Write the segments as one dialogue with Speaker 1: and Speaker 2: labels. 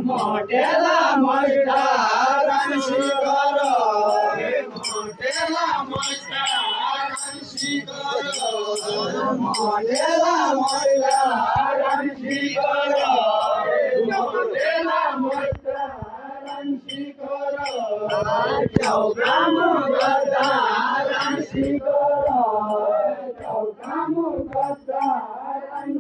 Speaker 1: મોટેલા મોટા રણશી કરો મોટેલા મોટા રણશી કરો મોટેલા મોટા રણશી કરો મોટેલા મોટા રણશી કરો ચૌકામો ગદા રણશી કરો ચૌકામો ગદા રણશી કરો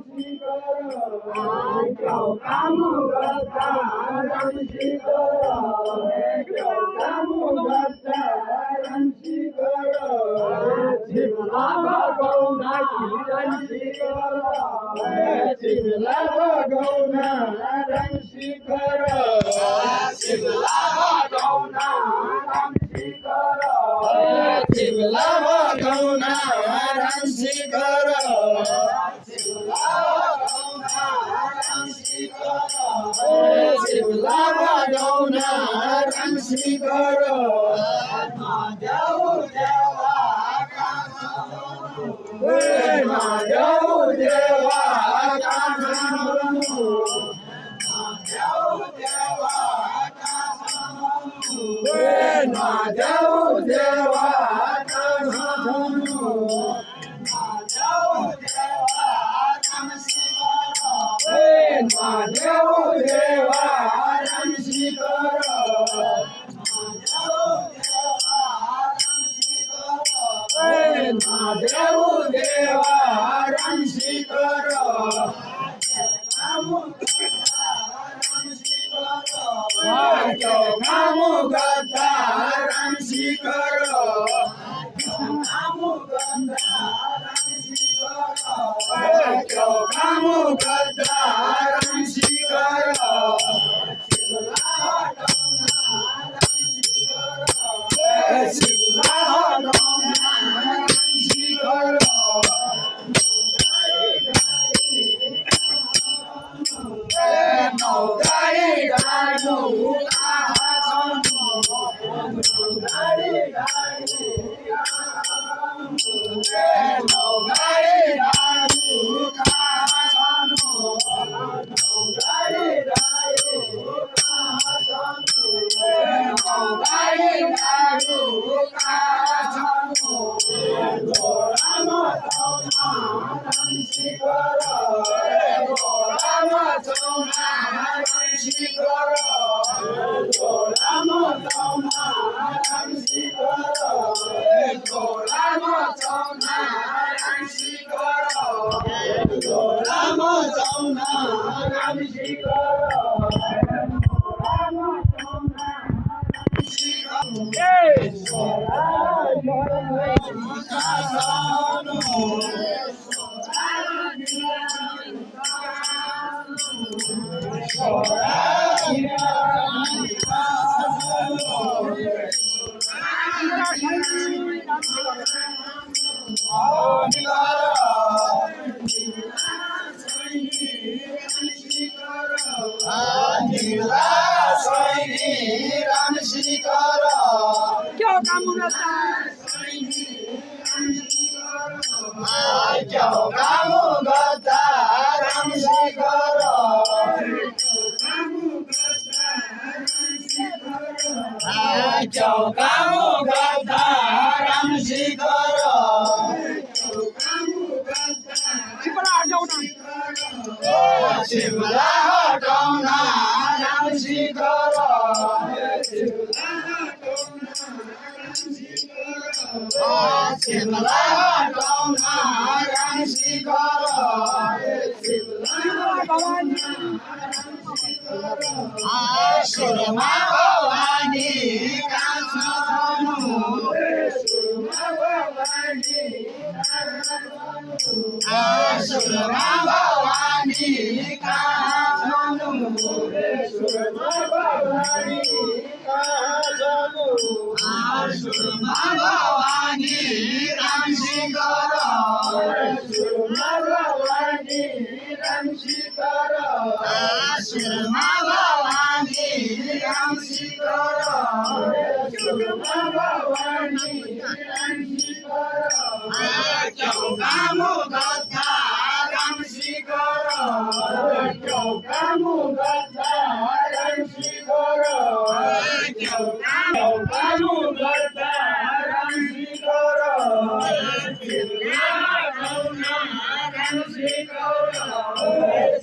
Speaker 1: ચૌકામો ગદા રણશી કરો ચૌકામો ગદા રણશી કરો શિવલા ભગવના રણશી કરો શિવલા ભગવના રણશી કરો શિવલા ભગવના રણશી કરો શિવલા ભગવના રણશી કરો શિવલા ભગવના રણશી કરો મહાદેવ દેવા મહાદેવ દેવા મહાદેવ દેવા રણશી કરો મહાદેવ દેવા રણશી કરો ચૌકામો ગદા રણશી કરો ચૌકામો ગદા રણશી કરો
Speaker 2: क्यों काम होता
Speaker 1: ચૌકામો ગદા રણશી કરો ચૌકામો ગદા રણશી કરો શિવલા હટવના રણશી કરો શિવલા હટવના રણશી કરો સુરમાં ભવાની કાંસનું સુરમાં ભવાની કાંસનું સુરમાં ભવાની રણશી કરો સુરમાં ભવાની રણશી કરો સુરમાં ભવાની રણશી કરો સુરમાં ભવાની રણશી કરો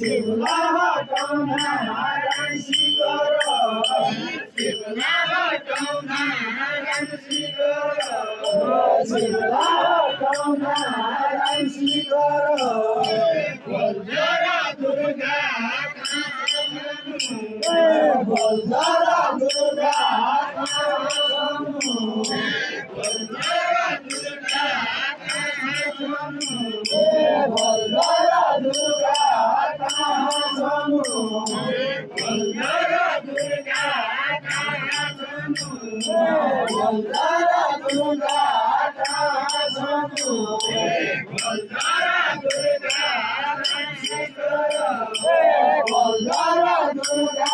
Speaker 1: શિવલા હટોના રણસી કરો શિવલા હટોના રણસી કરો શિવલા હટોના રણસી કરો બોલજરા દુર્ગા બોલજરા દુર્ગા બોલજરા દુર્ગા